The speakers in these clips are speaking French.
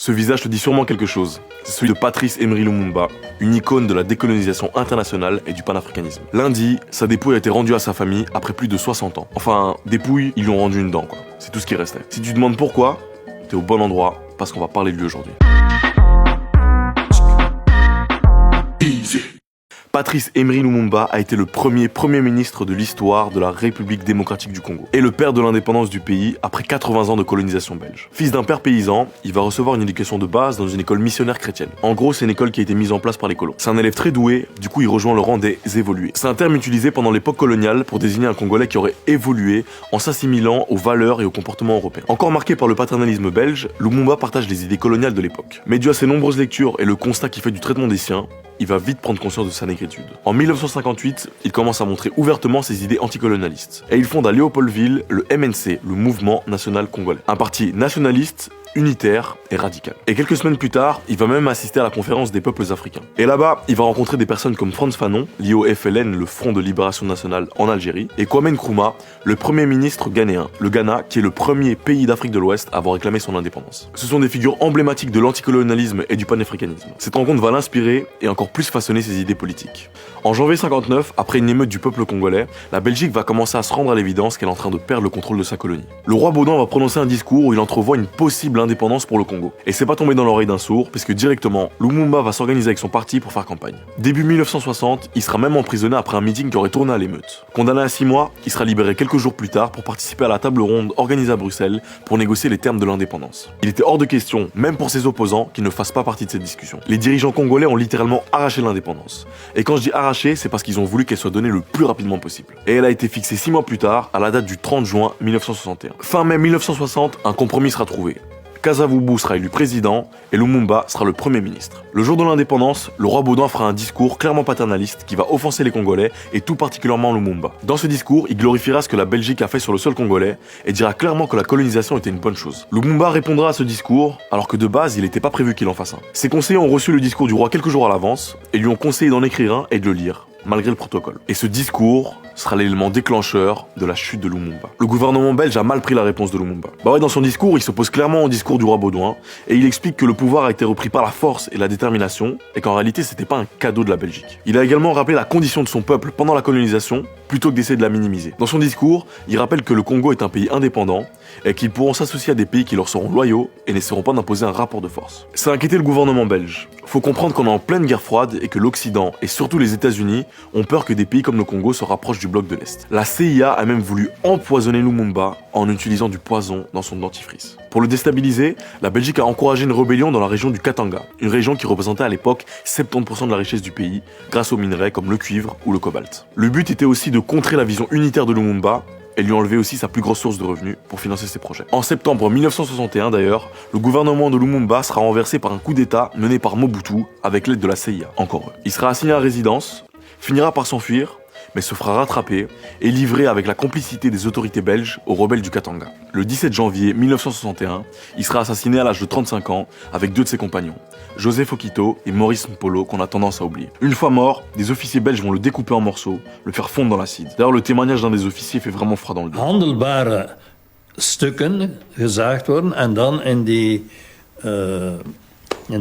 Ce visage te dit sûrement quelque chose. C'est celui de Patrice Emery Lumumba, une icône de la décolonisation internationale et du panafricanisme. Lundi, sa dépouille a été rendue à sa famille après plus de 60 ans. Enfin, dépouille, ils lui ont rendu une dent, quoi. C'est tout ce qui restait. Si tu te demandes pourquoi, t'es au bon endroit, parce qu'on va parler de lui aujourd'hui. Patrice Emery Lumumba a été le premier ministre de l'histoire de la République démocratique du Congo et le père de l'indépendance du pays après 80 ans de colonisation belge. Fils d'un père paysan, il va recevoir une éducation de base dans une école missionnaire chrétienne. En gros, c'est une école qui a été mise en place par les colons. C'est un élève très doué, du coup il rejoint le rang des évolués. C'est un terme utilisé pendant l'époque coloniale pour désigner un Congolais qui aurait évolué en s'assimilant aux valeurs et aux comportements européens. Encore marqué par le paternalisme belge, Lumumba partage les idées coloniales de l'époque. Mais dû à ses nombreuses lectures et le constat qu'il fait du traitement des siens, il va vite prendre conscience de sa négritude. En 1958, il commence à montrer ouvertement ses idées anticolonialistes. Et il fonde à Léopoldville le MNC, le Mouvement National Congolais. Un parti nationaliste, unitaire et radical. Et quelques semaines plus tard, il va même assister à la conférence des peuples africains. Et là-bas, il va rencontrer des personnes comme Frantz Fanon, lié au FLN, le Front de Libération Nationale en Algérie, et Kwame Nkrumah, le premier ministre ghanéen. Le Ghana, qui est le premier pays d'Afrique de l'Ouest à avoir réclamé son indépendance. Ce sont des figures emblématiques de l'anticolonialisme et du panafricanisme. Cette rencontre va l'inspirer et encore plus façonner ses idées politiques. En janvier 59, après une émeute du peuple congolais, la Belgique va commencer à se rendre à l'évidence qu'elle est en train de perdre le contrôle de sa colonie. Le roi Baudouin va prononcer un discours où il entrevoit une possible indépendance pour le Congo. Et c'est pas tombé dans l'oreille d'un sourd, puisque directement, Lumumba va s'organiser avec son parti pour faire campagne. Début 1960, il sera même emprisonné après un meeting qui aurait tourné à l'émeute. Condamné à 6 mois, il sera libéré quelques jours plus tard pour participer à la table ronde organisée à Bruxelles pour négocier les termes de l'indépendance. Il était hors de question, même pour ses opposants, qu'il ne fasse pas partie de cette discussion. Les dirigeants congolais ont littéralement arraché l'indépendance. Et quand je dis arraché, c'est parce qu'ils ont voulu qu'elle soit donnée le plus rapidement possible. Et elle a été fixée 6 mois plus tard, à la date du 30 juin 1961. Fin mai 1960, un compromis sera trouvé. Kasavubu sera élu président et Lumumba sera le premier ministre. Le jour de l'indépendance, le roi Baudouin fera un discours clairement paternaliste qui va offenser les Congolais et tout particulièrement Lumumba. Dans ce discours, il glorifiera ce que la Belgique a fait sur le sol congolais et dira clairement que la colonisation était une bonne chose. Lumumba répondra à ce discours alors que de base, il n'était pas prévu qu'il en fasse un. Ses conseillers ont reçu le discours du roi quelques jours à l'avance et lui ont conseillé d'en écrire un et de le lire, malgré le protocole. Et ce discours sera l'élément déclencheur de la chute de Lumumba. Le gouvernement belge a mal pris la réponse de Lumumba. Dans son discours, il s'oppose clairement au discours du roi Baudouin et il explique que le pouvoir a été repris par la force et la détermination et qu'en réalité c'était pas un cadeau de la Belgique. Il a également rappelé la condition de son peuple pendant la colonisation plutôt que d'essayer de la minimiser. Dans son discours, il rappelle que le Congo est un pays indépendant et qu'ils pourront s'associer à des pays qui leur seront loyaux et n'essaieront pas d'imposer un rapport de force. Ça a inquiété le gouvernement belge. Faut comprendre qu'on est en pleine guerre froide et que l'Occident et surtout les États-Unis ont peur que des pays comme le Congo se rapprochent du bloc de l'Est. La CIA a même voulu empoisonner Lumumba en utilisant du poison dans son dentifrice. Pour le déstabiliser, la Belgique a encouragé une rébellion dans la région du Katanga, une région qui représentait à l'époque 70% de la richesse du pays grâce aux minerais comme le cuivre ou le cobalt. Le but était aussi de contrer la vision unitaire de Lumumba et lui enlever aussi sa plus grosse source de revenus pour financer ses projets. En septembre 1961 d'ailleurs, le gouvernement de Lumumba sera renversé par un coup d'état mené par Mobutu avec l'aide de la CIA, encore eux. Il sera assigné à résidence, finira par s'enfuir, mais se fera rattraper et livré avec la complicité des autorités belges aux rebelles du Katanga. Le 17 janvier 1961, il sera assassiné à l'âge de 35 ans avec 2 de ses compagnons, Joseph Okito et Maurice Mpolo, qu'on a tendance à oublier. Une fois mort, des officiers belges vont le découper en morceaux, le faire fondre dans l'acide. D'ailleurs, le témoignage d'un des officiers fait vraiment froid dans le dos. Handelbare stukken gezaagd worden en dan in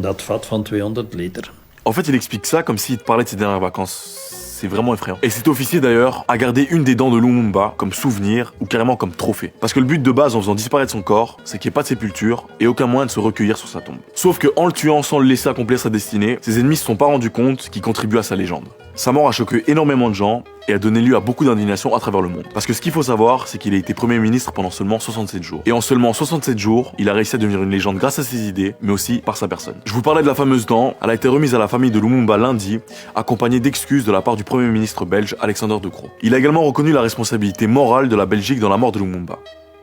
dat vat van 200 liter. En fait, il explique ça comme s'il te parlait de ses dernières vacances. C'est vraiment effrayant. Et cet officier d'ailleurs a gardé une des dents de Lumumba comme souvenir ou carrément comme trophée. Parce que le but de base en faisant disparaître son corps, c'est qu'il n'y ait pas de sépulture et aucun moyen de se recueillir sur sa tombe. Sauf que en le tuant sans le laisser accomplir sa destinée, ses ennemis se sont pas rendus compte qu'il contribue à sa légende. Sa mort a choqué énormément de gens et a donné lieu à beaucoup d'indignation à travers le monde. Parce que ce qu'il faut savoir, c'est qu'il a été Premier ministre pendant seulement 67 jours. Et en seulement 67 jours, il a réussi à devenir une légende grâce à ses idées, mais aussi par sa personne. Je vous parlais de la fameuse dent, elle a été remise à la famille de Lumumba lundi, accompagnée d'excuses de la part du Premier ministre belge Alexander De Croo. Il a également reconnu la responsabilité morale de la Belgique dans la mort de Lumumba.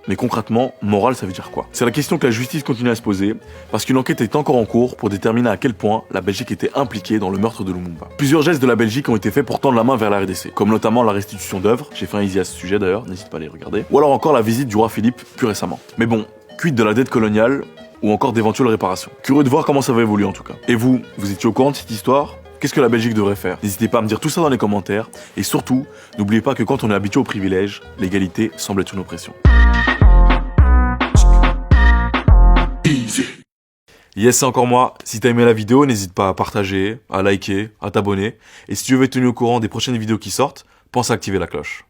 Mais concrètement, morale, ça veut dire quoi? C'est la question que la justice continue à se poser, parce qu'une enquête est encore en cours pour déterminer à quel point la Belgique était impliquée dans le meurtre de Lumumba. Plusieurs gestes de la Belgique ont été faits pour tendre la main vers la RDC, comme notamment la restitution d'œuvres, j'ai fait un easy à ce sujet d'ailleurs, n'hésite pas à les regarder, ou alors encore la visite du roi Philippe plus récemment. Mais bon, quid de la dette coloniale, ou encore d'éventuelles réparations. Curieux de voir comment ça va évoluer en tout cas. Et vous étiez au courant de cette histoire? Qu'est-ce que la Belgique devrait faire? N'hésitez pas à me dire tout ça dans les commentaires, et surtout, n'oubliez pas que quand on est habitué aux privilèges, l'égalité semble être une oppression. Yes, c'est encore moi. Si t'as aimé la vidéo, n'hésite pas à partager, à liker, à t'abonner. Et si tu veux être tenu au courant des prochaines vidéos qui sortent, pense à activer la cloche.